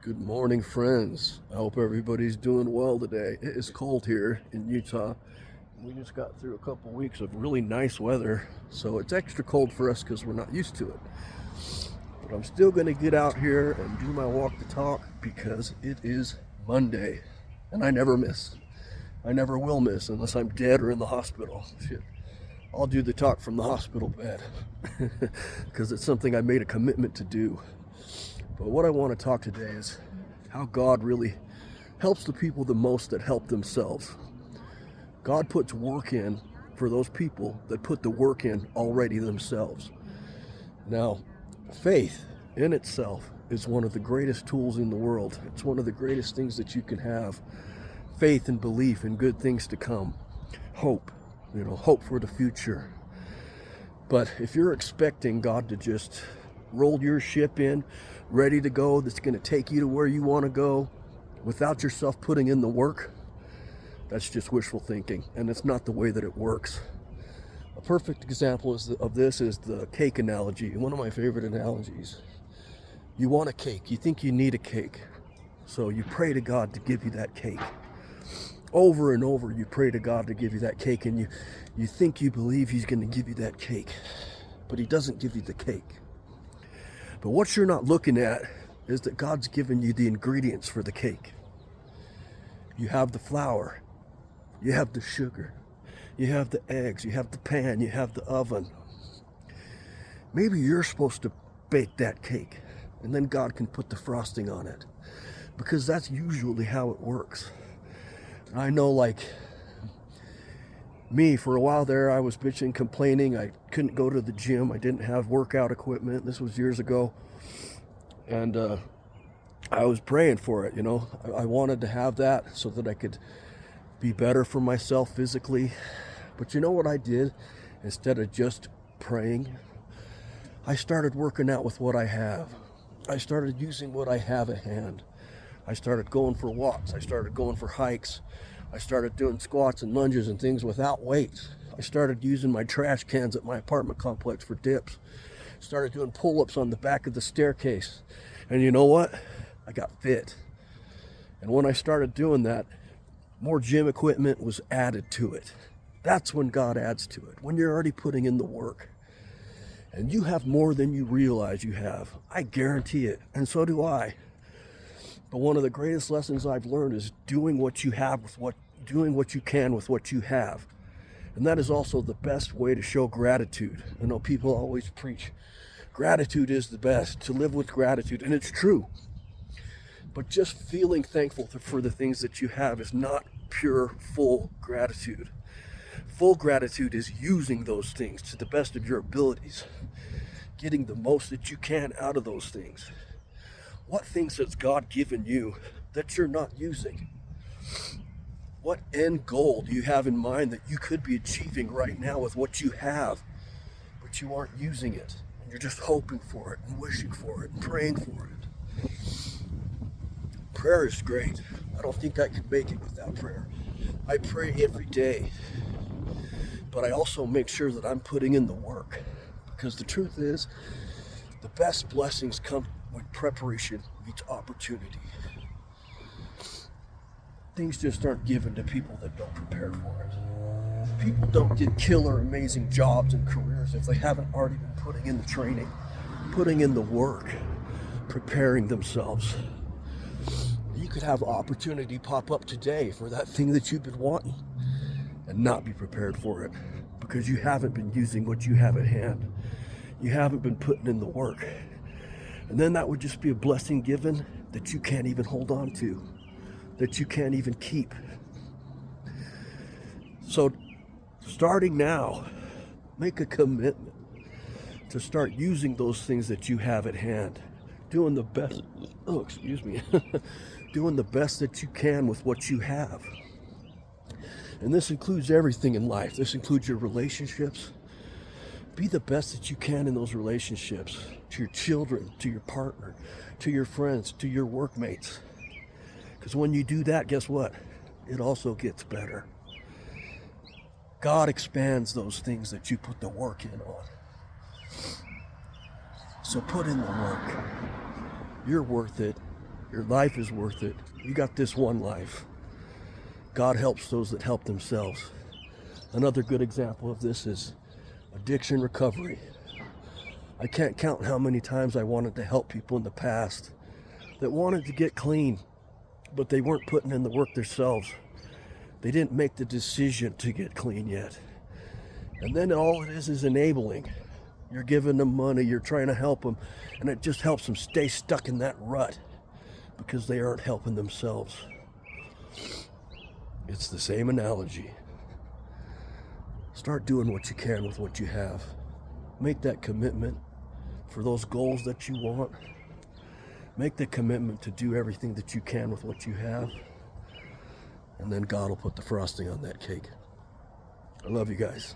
Good morning, friends. I hope everybody's doing well today. It is cold here in Utah. We just got through a couple weeks of really nice weather, so it's extra cold for us because we're not used to it. But I'm still going to get out here and do my walk the talk because it is Monday, and I never miss. I never will miss unless I'm dead or in the hospital. Shit. I'll do the talk from the hospital bed because it's something I made a commitment to do. But what I want to talk today is how God really helps the people the most that help themselves. God puts work in for those people that put the work in already themselves. Now, faith in itself is one of the greatest tools in the world. It's one of the greatest things that you can have. Faith and belief in good things to come. Hope, hope for the future. But if you're expecting God to just roll your ship in, ready to go, that's going to take you to where you want to go without yourself putting in the work, that's just wishful thinking, and it's not the way that it works. A perfect example of this is the cake analogy, one of my favorite analogies. You want a cake, you think you need a cake, so you pray to God to give you that cake. Over and over you pray to God to give you that cake, and you think you believe He's going to give you that cake, but He doesn't give you the cake. But what you're not looking at is that God's given you the ingredients for the cake. You have the flour, you have the sugar, you have the eggs, you have the pan, you have the oven. Maybe you're supposed to bake that cake, and then God can put the frosting on it, because that's usually how it works. I know, like me, for a while there, I was bitching, complaining. I couldn't go to the gym. I didn't have workout equipment. This was years ago. And I was praying for it, I wanted to have that so that I could be better for myself physically. But you know what I did? Instead of just praying, I started working out with what I have. I started using what I have at hand. I started going for walks. I started going for hikes. I started doing squats and lunges and things without weights. I started using my trash cans at my apartment complex for dips. Started doing pull-ups on the back of the staircase. And you know what? I got fit. And when I started doing that, more gym equipment was added to it. That's when God adds to it, when you're already putting in the work. And you have more than you realize you have. I guarantee it. And so do I. But one of the greatest lessons I've learned is doing what you can with what you have. And that is also the best way to show gratitude. I know people always preach gratitude is the best, to live with gratitude, and it's true. But just feeling thankful for the things that you have is not pure, full gratitude. Full gratitude is using those things to the best of your abilities, getting the most that you can out of those things. What things has God given you that you're not using? What end goal do you have in mind that you could be achieving right now with what you have, but you aren't using it? And you're just hoping for it and wishing for it and praying for it. Prayer is great. I don't think I could make it without prayer. I pray every day, but I also make sure that I'm putting in the work, because the truth is, the best blessings come with preparation meets opportunity. Things just aren't given to people that don't prepare for it. People don't get killer amazing jobs and careers if they haven't already been putting in the training, putting in the work, preparing themselves. You could have opportunity pop up today for that thing that you've been wanting and not be prepared for it because you haven't been using what you have at hand. You haven't been putting in the work. And then that would just be a blessing given that you can't even hold on to, that you can't even keep. So starting now, make a commitment to start using those things that you have at hand, doing the best, doing the best that you can with what you have. And this includes everything in life. This includes your relationships. Be the best that you can in those relationships, to your children, to your partner, to your friends, to your workmates. Because when you do that, guess what? It also gets better. God expands those things that you put the work in on. So put in the work. You're worth it. Your life is worth it. You got this one life. God helps those that help themselves. Another good example of this is addiction recovery. I can't count how many times I wanted to help people in the past that wanted to get clean, but they weren't putting in the work themselves. They didn't make the decision to get clean yet. And then all it is enabling. You're giving them money, you're trying to help them, and it just helps them stay stuck in that rut because they aren't helping themselves. It's the same analogy. Start doing what you can with what you have. Make that commitment for those goals that you want. Make the commitment to do everything that you can with what you have. And then God will put the frosting on that cake. I love you guys.